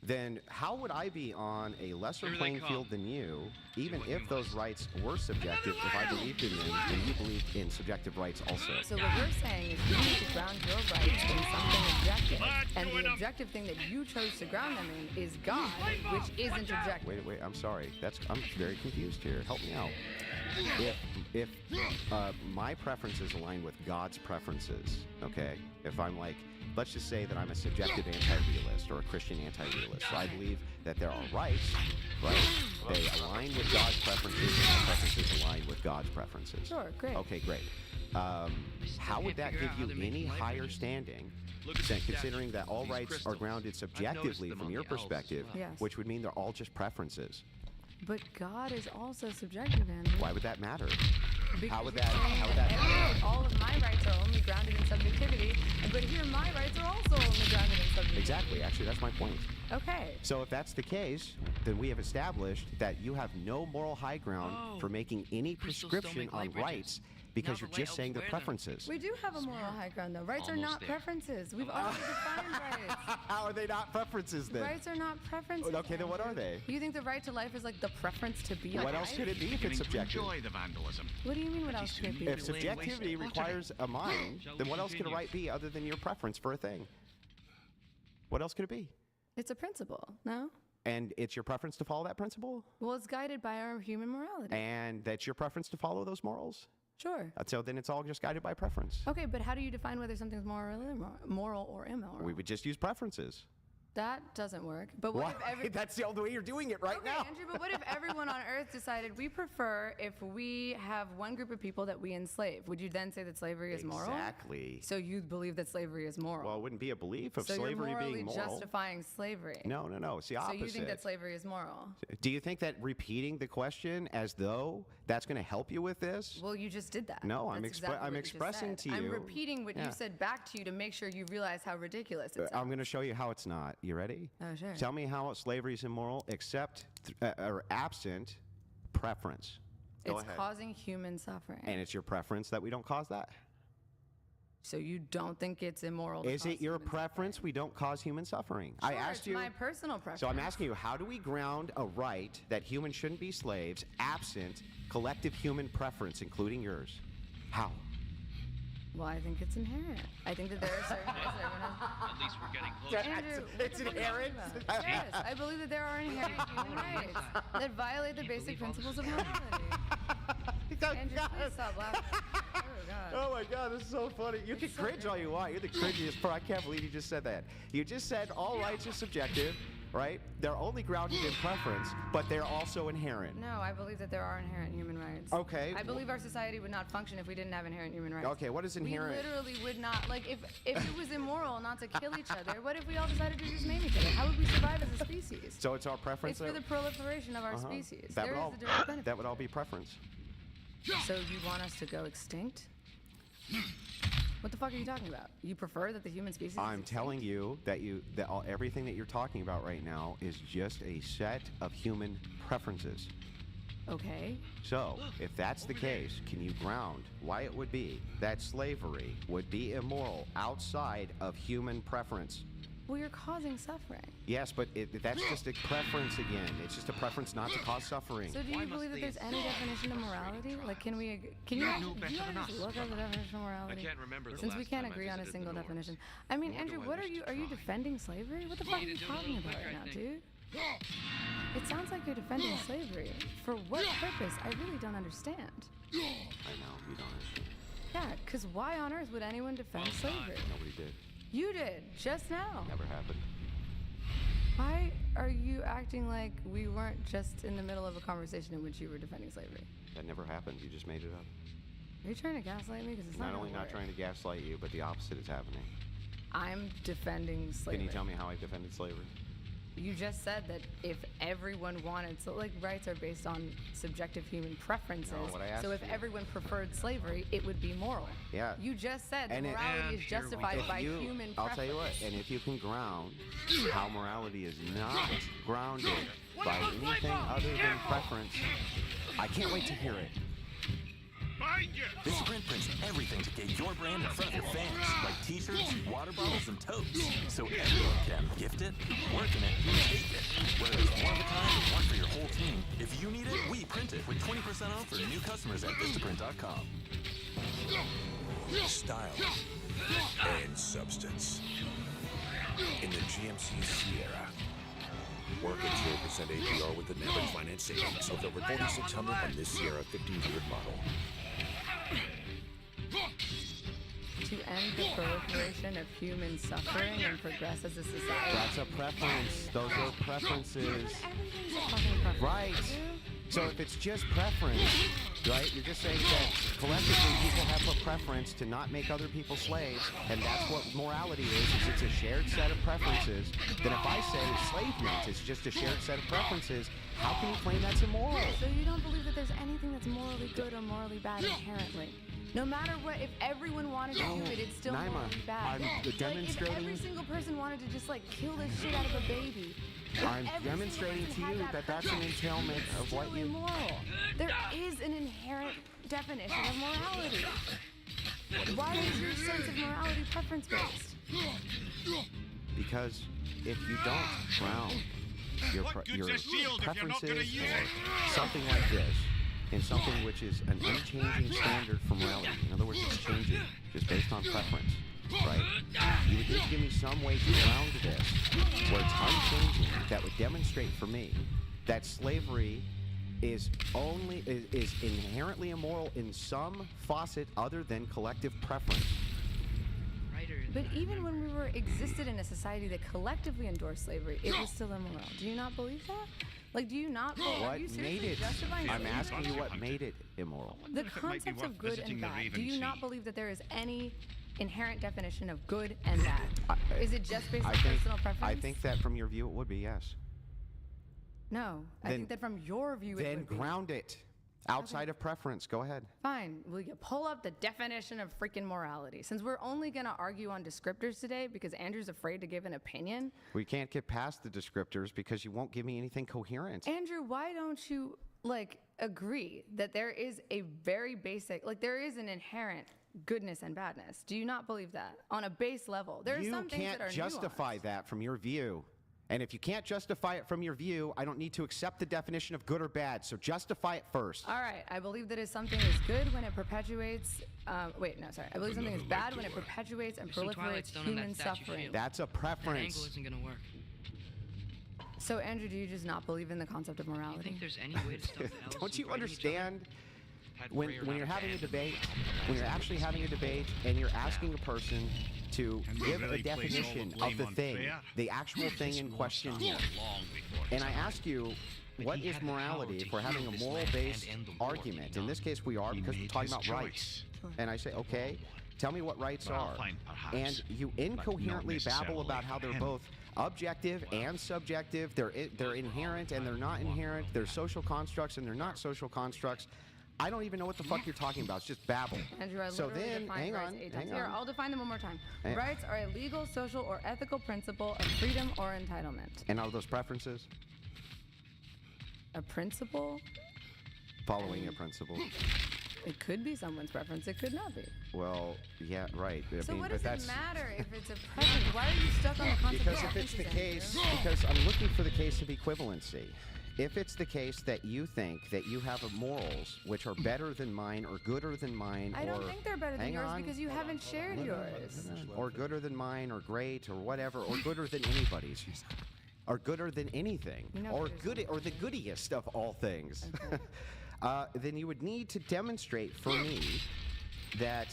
Then how would I be on a lesser Here they playing come. field than you, even what if you those rights were subjective, if I believed in them and you believed in subjective rights also? So what we're saying is you need to ground your rights in something objective. Lad, And doing the them. objective thing that you chose to ground them in is God, which isn't objective. Wait, I'm sorry. I'm very confused here. Help me out. If my preferences align with God's preferences, okay? If I'm like, let's just say that I'm a subjective anti-realist or a Christian anti-realist. So I believe that there are rights, right? They align with God's preferences and my preferences align with God's preferences. Sure, great. Okay, great. How would that give you any higher standing Look at than the considering statue. that all These rights are crystals. grounded I've noticed subjectively them from on your the elves as perspective, well. Yes. which would mean they're all just preferences? But God is also subjective, Andrew. Why would that matter? Because How would you're that- saying how would that- all of my rights are only grounded in subjectivity, but here my rights are also only grounded in subjectivity. Exactly. Actually, that's my point. Okay. So if that's the case, then we have established that you have no moral high ground for making any Crystals don't prescription make on light bridges. rights because Now you're the just light saying they're elves wear them. preferences. We do have a moral high ground, though. Rights are Almost not there. preferences. We've already defined rights. How are they not preferences then? Rights are not preferences. Okay, then what are Andrew. they? You think the right to life is like the preference to be alive? What else could it be if it's subjective? Enjoy the vandalism. What do you mean what else could it be? If Laying waste subjectivity to property. requires a mind, Shall then we what else could a continue? right be other than your preference for a thing? What else could it be? It's a principle, no? And it's your preference to follow that principle? Well, it's guided by our human morality. And that's your preference to follow those morals? Sure. So then it's all just guided by preference. Okay, but how do you define whether something's moral or immoral? We would just use preferences. That doesn't work. But what Why? if every That's the only way you're doing it right Okay, now. Andrew, but what if everyone on Earth decided we prefer if we have one group of people that we enslave? Would you then say that slavery is moral? Exactly. So you believe that slavery is moral? Well, it wouldn't be a belief of so slavery you're morally being moral. justifying slavery. No. It's the So opposite. you think that slavery is moral? Do you think that repeating the question as though that's going to help you with this? Well, you just did that. No, I'm That's expre- exactly I'm what you just expressing said. to you- I'm repeating what Yeah. you said back to you to make sure you realize how ridiculous it sounds. I'm going to show you how it's not. You ready? Oh, sure. Tell me how slavery is immoral except or absent preference. Go It's ahead. causing human suffering. And it's your preference that we don't cause that? So you don't think it's immoral to Is cause it your human preference suffering? we don't cause human suffering? I Sure, asked it's you. my personal preference. So I'm asking you, how do we ground a right that humans shouldn't be slaves absent collective human preference, including yours? How? Well, I think it's inherent. I think that there are certain rights that everyone has. At least we're getting closer. Andrew, It's what the fuck are you inherent? talking about? Yes, I believe that there are inherent human rights that violate the basic principles of morality. Andrew, please stop laughing. Oh, God. Oh my God, this is so funny. You can so cringe all you want. You're the cringiest part. I can't believe you just said that. You just said all rights are subjective, right? They're only grounded in preference, but they're also inherent. No, I believe that there are inherent human rights. Okay. I believe our society would not function if we didn't have inherent human rights. Okay, what is inherent? We literally would not, like, if it was immoral not to kill each other, what if we all decided to just maim each other? How would we survive as a species? So it's our preference. It's for the proliferation of our species. That There would is all. a direct benefit. That would all be preference. So you want us to go extinct? What the fuck are you talking about? You prefer that the human species? I'm is telling you that everything that you're talking about right now is just a set of human preferences. Okay. So, if that's the case, can you ground why it would be that slavery would be immoral outside of human preference? Well, you're causing suffering. Yes, but that's just a preference again. It's just a preference not to cause suffering. So do you believe that there's any definition of morality? Like, can you do you want to just look up the definition of morality? I can't remember the Since we last can't time I agree on a visited single the North. definition. I mean, Nor do Andrew, I what are wish you? to Are you try. defending slavery? What the fuck are you talking about right now, dude? It sounds like you're defending slavery. For what purpose? I really don't understand. I know, you don't understand. Yeah, because why on earth would anyone defend slavery? Nobody did. You did, just now. Never happened. Why are you acting like we weren't just in the middle of a conversation in which you were defending slavery? That never happened. You just made it up. Are you trying to gaslight me? Because it's Not not only gonna not work. trying to gaslight you, but the opposite is happening. I'm defending slavery. Can you tell me how I defended slavery? You just said that if everyone wanted, so like rights are based on subjective human preferences. No, what I asked So if you- everyone preferred slavery, it would be moral. Yeah. You just said that And morality And is here we justified go. by If you- human I'll preference. tell you what, and if you can ground how morality is not grounded by anything other than preference, I can't wait to hear it. Find you! This print prints everything to get your brand in front of your fans, like t-shirts, water bottles, and totes. So everyone can gift it, work in it, and take it. Whether it's one of a kind or one for your whole team, if you need it, we print it with 20% off for new customers at Vistaprint.com. Style and substance. In the GMC Sierra. Work at 0% APR with an average finance savings of over $4,600 on this Sierra 1500 model. To end the proliferation of human suffering and progress as a society. That's a preference. Those are preferences. Everything's a fucking preference. Right. dude. So if it's just preference, right, you're just saying that collectively people have a preference to not make other people slaves, and that's what morality is it's a shared set of preferences. Then if I say enslavement is just a shared set of preferences, how can you claim that's immoral? So you don't believe that there's anything that's morally good or morally bad inherently? No matter what, if everyone wanted to do it, it's still Naima, morally bad. I'm Like, if demonstrating- every single person wanted to just like kill the shit out of a baby, if I'm every demonstrating single to person you had that that's an preference, entailment it's of what still you... immoral. There is an inherent definition of morality. Why is your sense of morality preference-based? Because if you don't ground your, What good's your a shield if you're not gonna preferences use or something like this in something which is an unchanging standard for morality, in other words, it's changing just based on preference, right? You would need to give me some way to ground this where it's unchanging that would demonstrate for me that slavery is inherently immoral in some faucet other than collective preference. But even when we existed in a society that collectively endorsed slavery, it was still immoral. Do you not believe that? Like, do you not believe? Are What you made seriously it? justifying I'm slavery? asking you what made it immoral. The if it might be concepts worth of good visiting and the bad. Raven Do you not Sea. believe that there is any inherent definition of good and bad? Is it just based on I think, personal preference? I think that from your view it would be, yes. No, I Then- think that from your view it Then would be. ground it outside of preference. Go ahead. Fine, will you pull up the definition of freaking morality? Since we're only gonna argue on descriptors today because Andrew's afraid to give an opinion. We can't get past the descriptors because you won't give me anything coherent. Andrew, why don't you like agree that there is a very basic, like there is an inherent goodness and badness? Do you not believe that on a base level? There are You some things can't that are justify nuanced. that from your view. And if you can't justify it from your view, I don't need to accept the definition of good or bad. So justify it first. All right, I believe that something is good when it perpetuates. I believe something is bad when it perpetuates and proliferates human suffering. That's a That preference. angle isn't gonna work. So, Andrew, do you just not believe in the concept of You morality? think there's any way to stop the Alice Don't you from fighting each other? understand? Had When Ray or you're not having a abandoned debate, them. when you're actually having a debate, and you're asking a person to And we give a really place all the definition of blame the on thing, fair. the actual thing in question here, and I ask you, But what he is had the power morality to if we're having heal a this moral-based land and end the war, argument? did he In this not? case, we are He because we're made talking his about rights. choice. And I say, okay, tell me what rights Well, are. fine, perhaps, And you but not incoherently babble necessarily about how they're him. both objective and subjective. They're inherent and they're not inherent. They're social constructs and they're not social constructs. I don't even know what the fuck you're talking about. It's just babble. Andrew, I So literally then, defined hang rights on, 8 times. hang Here, on. I'll define them one more time. Hang- Rights are a legal, social, or ethical principle of freedom or entitlement. And are those preferences? A principle? Following a principle. It could be someone's preference. It could not be. Well, yeah, right. I So mean, what but does that's it matter if it's a preference? Why are you stuck on the concept because of if it's the preferences, case, Andrew? because I'm looking for the case of equivalency. If it's the case that you think that you have morals which are better than mine or gooder than mine, I or don't think they're better than hang yours on, because you haven't shared yours. or gooder than mine or great or whatever, or gooder than anybody's, or gooder than anything, You know or there's good or the goodiest of all things, then you would need to demonstrate for me that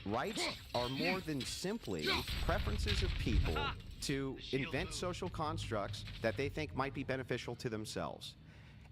rights are more than simply preferences of people to invent social constructs that they think might be beneficial to themselves.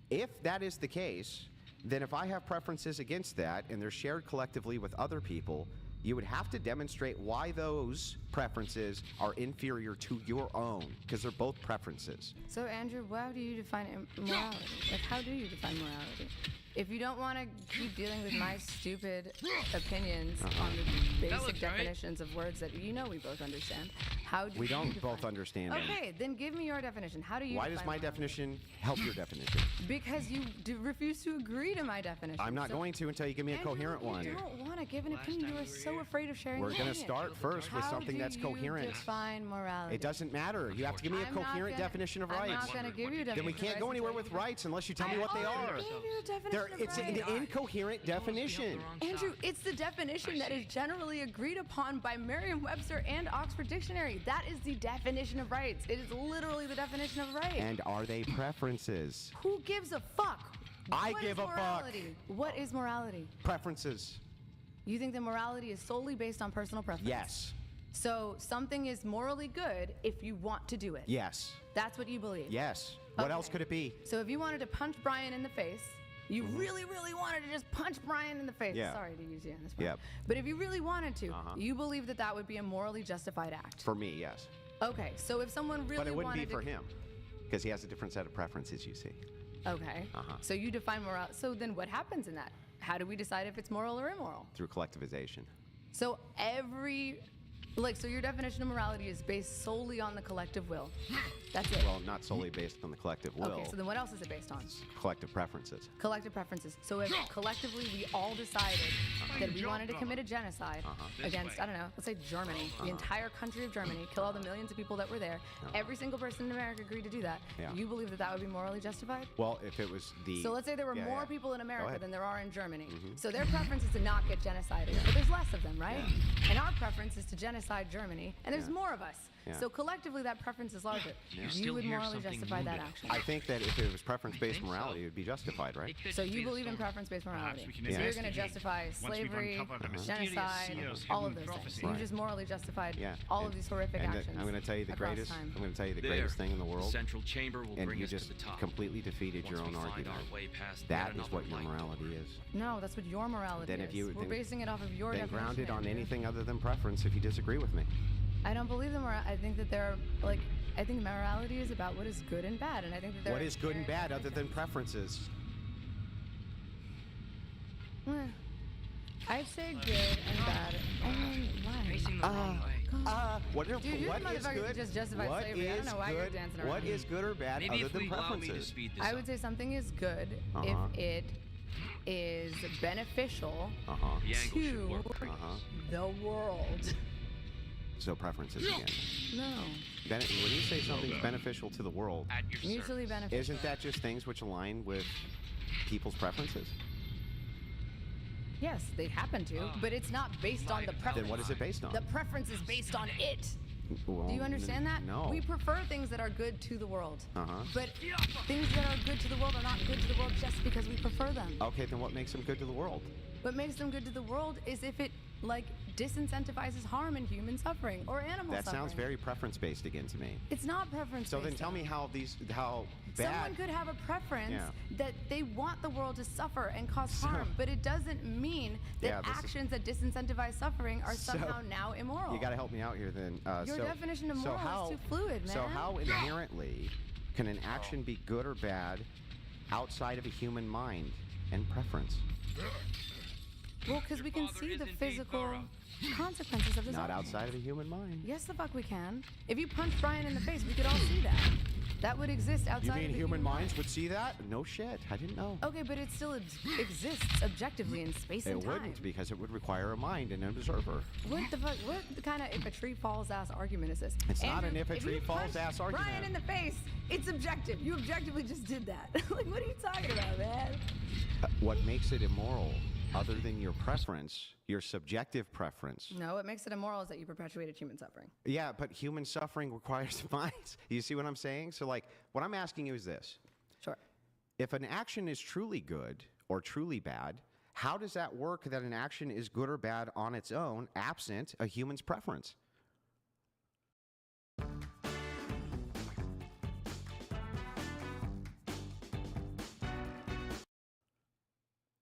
If that is the case, then if I have preferences against that and they're shared collectively with other people, you would have to demonstrate why those preferences are inferior to your own, because they're both preferences. So, Andrew, how do you define morality? Like, how do you define morality? If you don't want to keep dealing with my stupid opinions on the basic looks right. definitions of words that you know we both understand, how do We you don't define? both understand it. Okay, then give me your definition. How do you Why does define my morality? definition help your definition? Because you refuse to agree to my definition. I'm not So- going to until you give me a Andrew, coherent one. You don't want to give an Last opinion. time You are we were so here. afraid of sharing We're your going to opinion. start first with How something do that's you coherent. define morality? It doesn't matter. You have to give me a I'm not coherent gonna- definition of I'm rights. not going to give you a definition. Then we of can't rights go anywhere until with you- rights unless you tell me I what they already are. gave you a definition They're- of it's an rights. incoherent definition. Andrew, it's the definition that is generally agreed upon by Merriam-Webster and Oxford Dictionary. That is the definition of rights. It is literally the definition of rights. And are they preferences? Who gives a fuck? I What give is a fuck. morality? What is morality? Preferences. You think that morality is solely based on personal preference? Yes. So something is morally good if you want to do it. Yes. That's what you believe. Yes. What else Okay. could it be? So if you wanted to punch Brian in the face, you really, really wanted to just punch Brian in the face. Yeah. Sorry to use you on this part. Yep. But if you really wanted to, you believe that that would be a morally justified act. For me, yes. Okay, so if someone really But it wouldn't be wanted for to, him. Because he has a different set of preferences, you see. Okay. So you define moral. So then what happens in that? How do we decide if it's moral or immoral? Through collectivization. So so your definition of morality is based solely on the collective will. That's it. Well, not solely based on the collective will. Okay, so then what else is it based on? Collective preferences. Collective preferences. So if collectively we all decided that we wanted to commit a genocide against, I don't know, let's say Germany, the entire country of Germany, kill all the millions of people that were there, every single person in America agreed to do that, Yeah. you believe that that would be morally justified? Well, if it was the... So let's say there were Yeah, more yeah. people in Go America ahead. than there are in Germany. So their preference is to not get genocided, but there's less of them, right? And our preference is to genocide Germany, and there's more of us. Yeah. So collectively that preference is larger. You still would hear morally something justify that moving. action. I think that if it was preference-based think so. morality, it would be justified, right? It could So just you be the believe in storm. preference-based morality. we can So you're going to investigate justify once we've slavery, uncovered the mysterious genocide, seals all of hidden those prophecy. things. You Right. just morally justified Yeah. all and- of these horrific and actions. I'm going to tell you the across greatest. time. I'm going to tell you the There, greatest thing in the the world. central chamber will And bring you us just to the top. completely defeated Once your own we find argument. our way past That yet is what your another light morality door. is. No, that's what your morality Then is. if you We're then- basing it off of your then definition. ground it on Andrew. anything other than preference if you disagree with me. I don't believe the moral. I think that there are I think morality is about what is good and bad, and I think that there What are is good and inherent bad other than contradictions. preferences? I'd say good and bad. I mean, why? Facing the wrong way. What Dude, you're what the is motherfucker who good? just justified what slavery. I don't is know why you're good- dancing What around. is good or bad Maybe other if than we allow me to preferences? speed this I up. would say something is good if it is beneficial Uh-huh. The angle should to work. Uh-huh. the world. So preferences again. No. When you say something's beneficial to the world, At your Mutually service. beneficial. isn't that just things which align with people's preferences? Yes, they happen to, but it's not based on the preference. Then what is it based on? The preference is based on it. Well, Do you understand that? No. We prefer things that are good to the world. Uh-huh. But things that are good to the world are not good to the world just because we prefer them. Okay, then what makes them good to the world? What makes them good to the world is if it, like, disincentivizes harm and human suffering or animal That suffering. sounds very preference-based again to me. It's not preference. So then tell me how bad... Someone could have a preference Yeah. that they want the world to suffer and cause harm, but it doesn't mean that Yeah, this is- actions that disincentivize suffering are somehow now immoral. You got to help me out here then. Your definition of moral is too fluid, man. So how inherently can an action be good or bad outside of a human mind and preference? Well, because we can see the physical consequences of this. Not action. outside of a human mind. Yes, the fuck we can. If you punch Brian in the face, we could all see that. That would exist outside You of mean the human minds mind. would see that? No shit. I didn't know. Okay, but it still exists objectively in space and It time. wouldn't, because it would require a mind and an observer. What the fuck? What kind of if a tree falls ass argument is this? It's not Andrew, an if a tree you falls punch ass argument. Brian in the face, it's objective. You objectively just did that. Like, what are you talking about, man? What makes it immoral, other than your preference, your subjective preference? No, what makes it immoral is that you perpetuated human suffering. Yeah, but human suffering requires minds. You see what I'm saying? So, like, what I'm asking you is this. Sure. If an action is truly good or truly bad, how does that work that an action is good or bad on its own, absent a human's preference?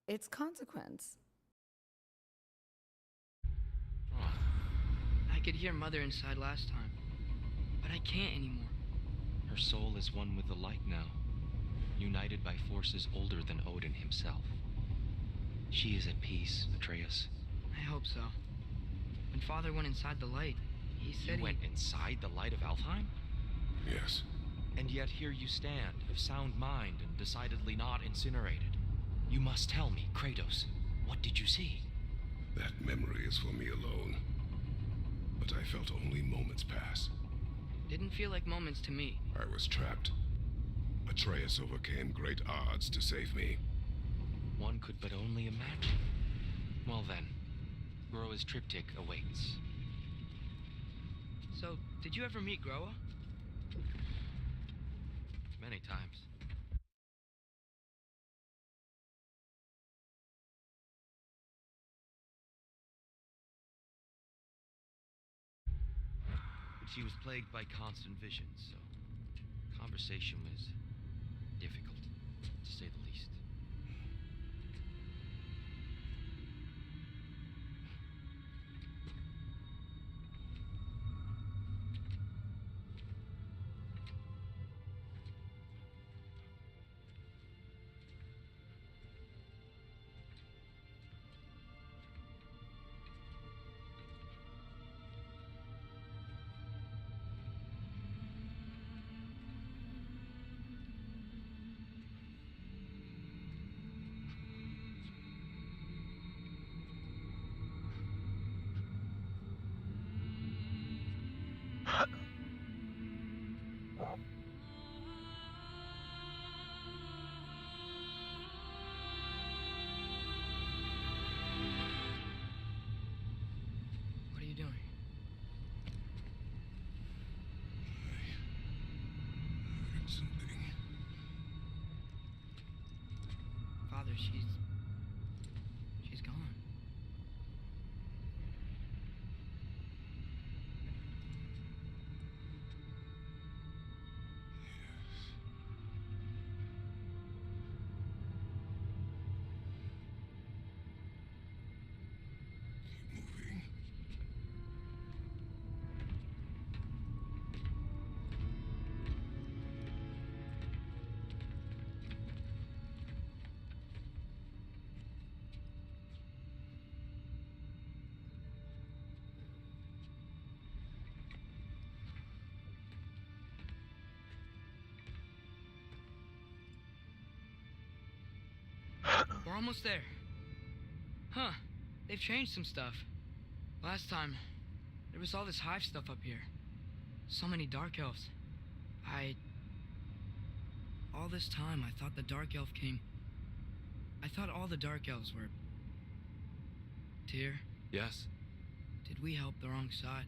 It's consequence. I could hear Mother inside last time, but I can't anymore. Her soul is one with the light now, united by forces older than Odin himself. She is at peace, Atreus. I hope so. When Father went inside the light, he said You went inside the light of Alfheim? Yes. And yet here you stand, of sound mind and decidedly not incinerated. You must tell me, Kratos, what did you see? That memory is for me alone. But I felt only moments pass. Didn't feel like moments to me. I was trapped. Atreus overcame great odds to save me. One could but only imagine. Well then, Groa's triptych awaits. So, did you ever meet Groa? Many times. But she was plagued by constant visions, so conversation was difficult, to say the least. What are you doing? Heard something. Father, she's gone. Keep moving. We're almost there. Huh. They've changed some stuff. Last time, There was all this hive stuff up here. So many dark elves. All this time, I thought the Dark Elf King... I thought all the Dark Elves were... Tyr, Yes? did we help the wrong side?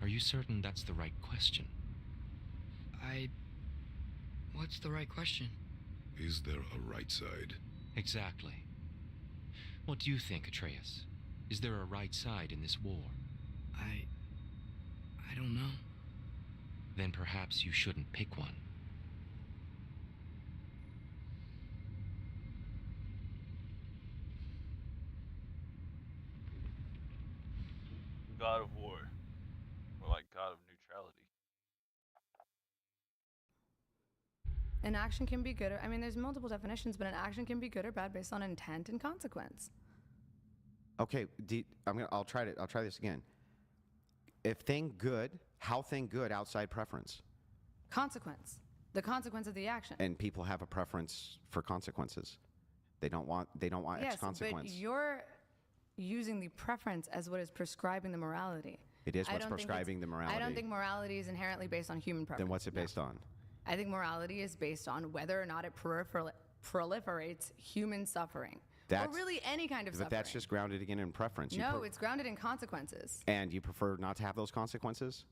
Are you certain that's the right question? What's the right question? Is there a right side? Exactly. What do you think, Atreus? Is there a right side in this war? I don't know. Then perhaps you shouldn't pick one. God of War. Or like God of Neutrality. An action can be good or, I mean, there's multiple definitions, but an action can be good or bad based on intent and consequence. Okay, I'll try this again. If thing good, how thing good outside preference? Consequence. The consequence of the action. And people have a preference for consequences. They don't want X consequence. But you're using the preference as what is prescribing the morality. It is what's prescribing the morality. I don't think morality is inherently based on human preference. Then what's it based on? I think morality is based on whether or not it proliferates human suffering. Or really any kind of suffering. But that's just grounded again in preference. No, it's grounded in consequences. And you prefer not to have those consequences?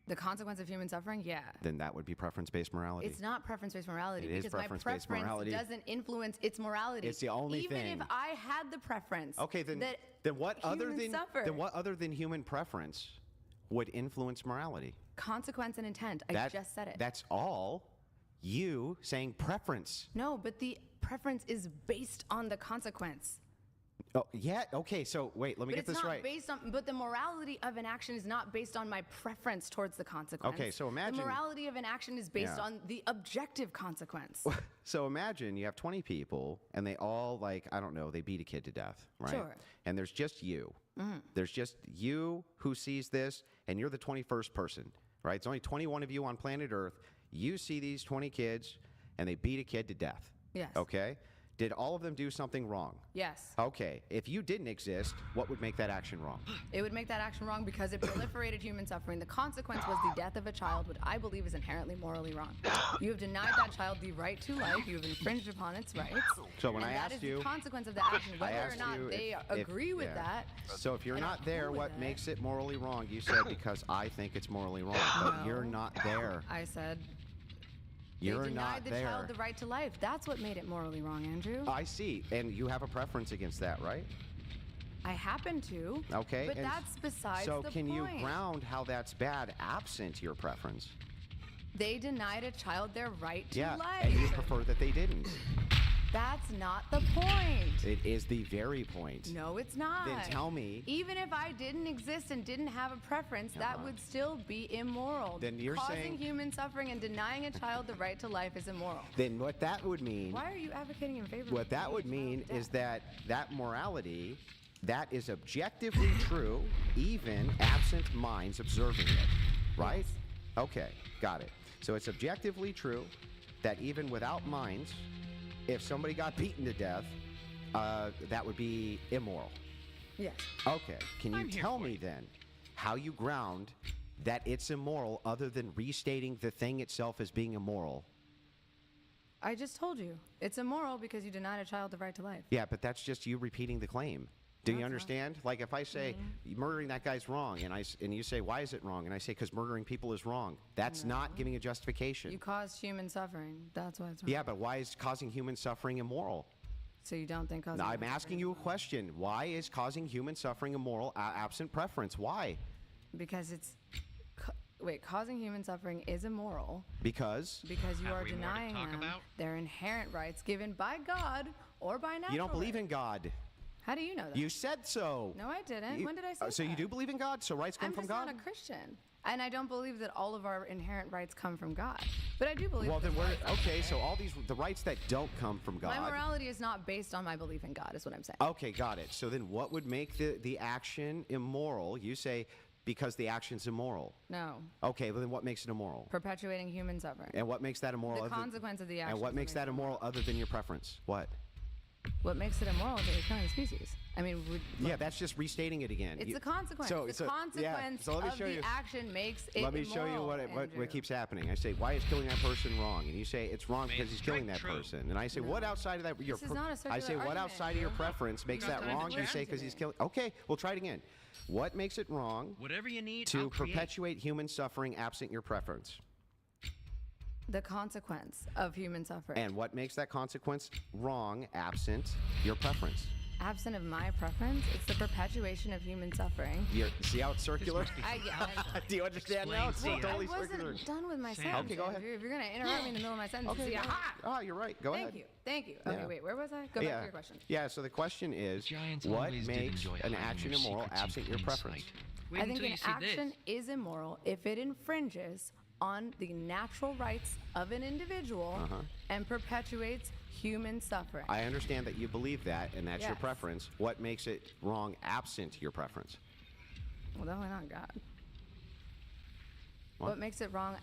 The consequence of human suffering? Yeah. Then that would be preference-based morality. It's not preference-based morality. It is because preference-based my preference morality. doesn't influence its morality. It's the only thing. Even if I had the preference. Okay, then what other than human preference would influence morality? Consequence and intent. I just said it. That's all you saying preference. No, but the preference is based on the consequence. Oh, yeah. Okay, so wait, let me get this right. But the morality of an action is not based on my preference towards the consequence. Okay, so imagine... The morality of an action is based on the objective consequence. So imagine you have 20 people, and they all, like, I don't know, they beat a kid to death, right? Sure. And there's just you. There's just you who sees this, and you're the 21st person, right? It's only 21 of you on planet Earth. You see these 20 kids, and they beat a kid to death. Yes. Okay? Did all of them do something wrong? Yes. Okay. If you didn't exist, what would make that action wrong? It would make that action wrong because it proliferated human suffering. The consequence was the death of a child, which I believe is inherently morally wrong. You have denied that child the right to life. You have infringed upon its rights. So when I that asked is you, the consequence of the action, whether or not they agree with that. So if you're not there, what makes it morally wrong? You said because I think it's morally wrong, but you're not there. I said. You're they not denied the there. child the right to life. That's what made it morally wrong, Andrew. I see. And you have a preference against that, right? I happen to. Okay. But that's besides the point. So can you ground how that's bad absent your preference? They denied a child their right to life. And you prefer that they didn't. That's not the point. It is the very point. No, it's not. Then tell me. Even if I didn't exist and didn't have a preference, that would still be immoral. Then you're Causing saying human suffering and denying a child the right to life is immoral. Then what that would mean... Why are you advocating in favor of... What that would mean is that morality, that is objectively true, even absent minds observing it, right? Yes. Okay, got it. So it's objectively true that even without minds, if somebody got beaten to death, that would be immoral. Yes. Okay. Can you tell me then how you ground that it's immoral other than restating the thing itself as being immoral? I just told you. It's immoral because you denied a child the right to life. Yeah, but that's just you repeating the claim. Do you understand? Like if I say murdering that guy's wrong, and you say why is it wrong, and I say because murdering people is wrong, that's not giving a justification. You caused human suffering. That's why it's wrong. Yeah, but why is causing human suffering immoral? So you don't think causing? I'm asking you a question. Why is causing human suffering immoral absent preference? Why? Because it's. Wait, causing human suffering is immoral. Because? Because you are denying them their inherent rights given by God or by natural. You don't believe in God. How do you know that? You said so. No, I didn't. When did I say that? So you do believe in God? So rights come from God? I'm just not a Christian. And I don't believe that all of our inherent rights come from God. But I do believe well, then okay, so all the rights that don't come from God. My morality is not based on my belief in God, is what I'm saying. Okay, got it. So then what would make the action immoral? You say because the action's immoral. No. Okay, well then what makes it immoral? Perpetuating human suffering. And what makes that immoral? The consequence of the action. And what makes that immoral other than your preference? What? What makes it immoral is that you're killing a species. I mean, Yeah, that's just restating it again. it's a consequence. The consequence let me of show the you. action makes it Let me show you immoral, what Andrew. keeps happening. I say, why is killing that person wrong? And you say it's wrong because he's killing that person. And I say, what outside of that? This is not a circular I say, what argument, outside of your preference makes that wrong? You say because he's killing. Okay, we'll try it again. What makes it wrong Whatever you need, to I'll create. perpetuate human suffering absent your preference? The consequence of human suffering. And what makes that consequence wrong absent your preference? Absent of my preference, it's the perpetuation of human suffering. See how it's circular? Yeah. Do you understand now? It's Well, totally I wasn't circular. done with my sentence. Okay, go ahead. Andrew. If you're going to interrupt me in the middle of my sentence, Okay, see, go ahead. aha! Oh, you're right. Go ahead. Thank you. Okay, Yeah. wait, where was I? Go back to your question. Yeah, so the question is, Giants what always did makes enjoy an hiding action their immoral secrets in absent your plain preference? sight. Wait I think until an you see action this. is immoral if it infringes on the natural rights of an individual and perpetuates human suffering. I understand that you believe that, and that's your Yes. preference. What makes it wrong absent your preference? Well, definitely not God. What? What makes it wrong?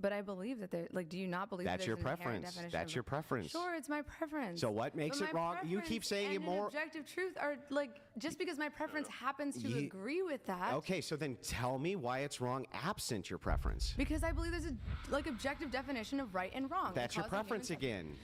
But I believe that there. Like, do you not believe That's that your there's an inherent preference. definition That's of- your preference. Sure, it's my preference. So what makes But it my wrong? You keep preference saying and an immoral. objective truth are like just because my preference happens to Ye- agree with that. Okay, so then tell me why it's wrong absent your preference. Because I believe there's a like objective definition of right and wrong. That's your because of human preference suffering. again.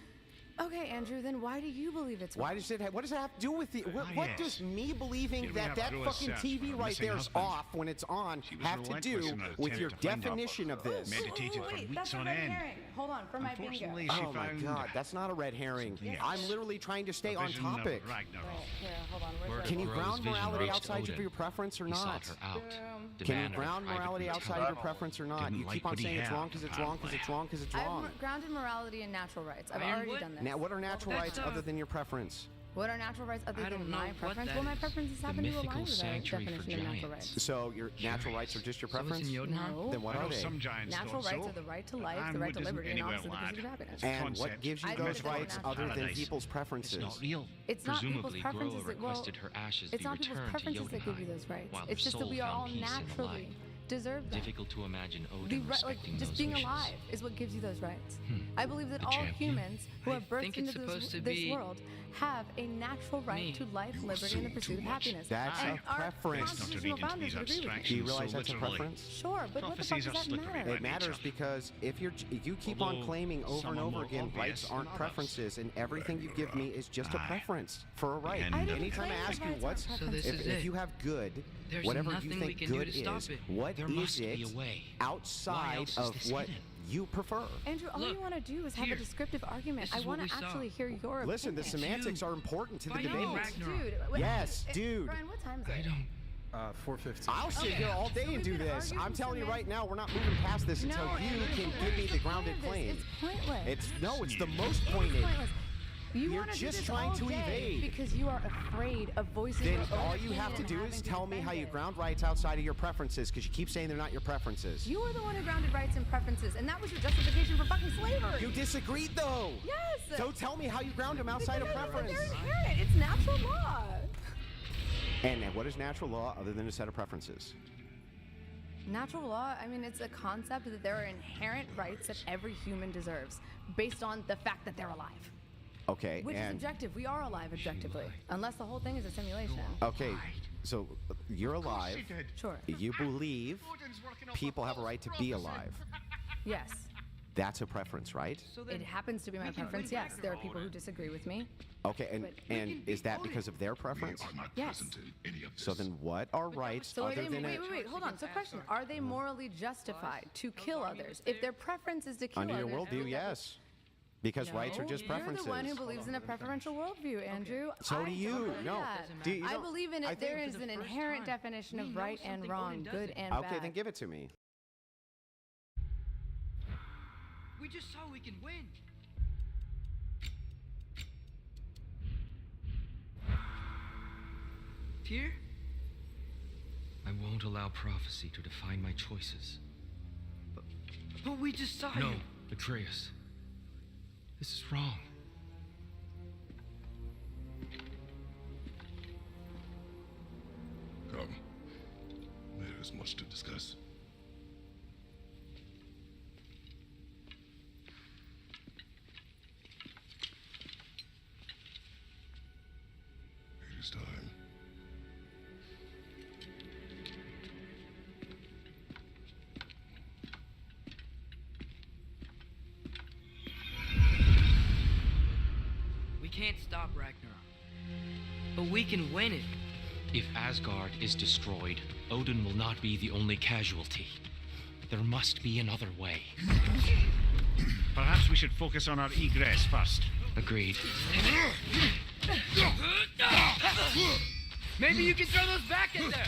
Okay, Andrew. Then why do you believe it's wrong? Why does it? What does it have to do with the? What yes. does me believing Did we that have that to do a fucking search TV for a right missing there is husband? off when it's on She was have to relentless do in her with your attempt to find her. definition of this? Meditated for Wait, weeks that's a on red end. herring. Hold on, for my bingo. Unfortunately, she Oh my found God, that's not a red herring. something I'm else. literally trying to stay a on vision of topic. Ragnarok. Here, hold on. Where's Word that? Can you Grows ground vision morality reached outside of Odin. your preference or He not? sought her out. Can you demanded her ground private morality outside of your brutality. preference or not? Didn't You like keep on what he saying it's had, wrong because it's wrong because it's wrong because it's wrong. I've grounded morality and natural rights. I've Ironwood? already done this. Now, what are natural That's rights the- other than your preference? What are natural rights other I than don't know my what preference? that Well, my is. preferences The happen to align mythical with the sanctuary for definition of natural giants. rights. So your natural rights are just your So it's preference? in Jotunheim? No. Then what I are know they? some giants Natural thought rights so. are the right to But life, the right Ironwood to isn't liberty, and anywhere opposite the pursuit of lad. happiness. And what Concept. gives you I those think it's rights natural. other than Paradise. people's It's preferences? not real. It's not people's Presumably, preferences Groa that- well, requested her ashes It's be not people's returned to preferences that give you Jotunheim, those rights. while It's her just that soul we are all found peace in the naturally light. deserve them. Difficult to imagine The Odin right, like respecting just those being wishes. alive is what gives you those rights. I believe that The all champion. humans who I have birthed think it's into supposed to this be world have a natural right me. to life, You liberty, and the assume pursuit too of much. happiness. That's and a our preference. Not to constitutional read into founders these would agree with me. abstractions. Do you realize so that's a literally. preference? Sure, but what the fuck Prophecies does are that slippery, matter? right? It matters nature. because if you keep on Although claiming over some and are over more again obvious rights than aren't others. preferences, and everything you give me is just a Aye. preference for a right. And- I didn't Anytime I claim that ask you rights what's aren't So this preferences. is if it. you have good, There's whatever nothing you we think can do good to stop is, it. what There is must be it a way. outside else is of this what hidden? you prefer? Andrew, all you Look, want to do is have here. a descriptive argument. This I is what want to we saw. actually hear your Listen, the opinion. semantics are important to the Fight debate. on, Ragnarok. Dude, wait, Yes, hey, dude. Brian, what time is it? I don't. 4:15. I'll sit Okay. here all day So and we've do been this. arguing I'm telling you semantics. right now, we're not moving past this until No, you Andrew, can what give me is the point grounded of this? claim. It's pointless. It's the most It is pointed. pointless. You You're wanna do just this trying all to day evade. because you are afraid of voicing Then your own all you have to opinion do and is having tell me how you defend it. ground rights outside of your preferences, because you keep saying they're not your preferences. You were the one who grounded rights and preferences, and that was your justification for fucking slavery. You disagreed though. Yes. So tell me how you ground them outside of Because I said preference. they're inherent. It's natural law. And what is natural law other than a set of preferences? Natural law, I mean, it's a concept that there are inherent rights that every human deserves based on the fact that they're alive. Okay, Which is and objective. We are alive objectively. Unless the whole thing is a simulation. okay, so you're alive. Sure. You believe people have a right to be alive. Yes. That's a preference, right? It happens to be my preference, yes. There are people who disagree with me. Okay, and But- is that because of their preference? Are not Yes. present in any of this. So then what are rights So are other they, than wait, hold on. So question, are they morally justified to kill others? If their preference is to kill under your others. worldview, yes. Because rights are No, just preferences. You're the one who believes in a preferential worldview, Andrew. So do I you. don't believe No. that. Do you I don't- believe in I it. think There for is the an first inherent time, definition we of know right and something wrong, Odin good doesn't. and bad. Okay, then give it to me. We just saw we can win. Here? I won't allow prophecy to define my choices. But we just saw No, you. Atreus. This is wrong. Come. There is much to discuss. can't stop Ragnarok. But we can win it. If Asgard is destroyed, Odin will not be the only casualty. There must be another way. Perhaps we should focus on our egress first. Agreed. Maybe you can throw those back in there.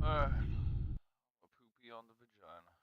Alright. A poopy on the vagina.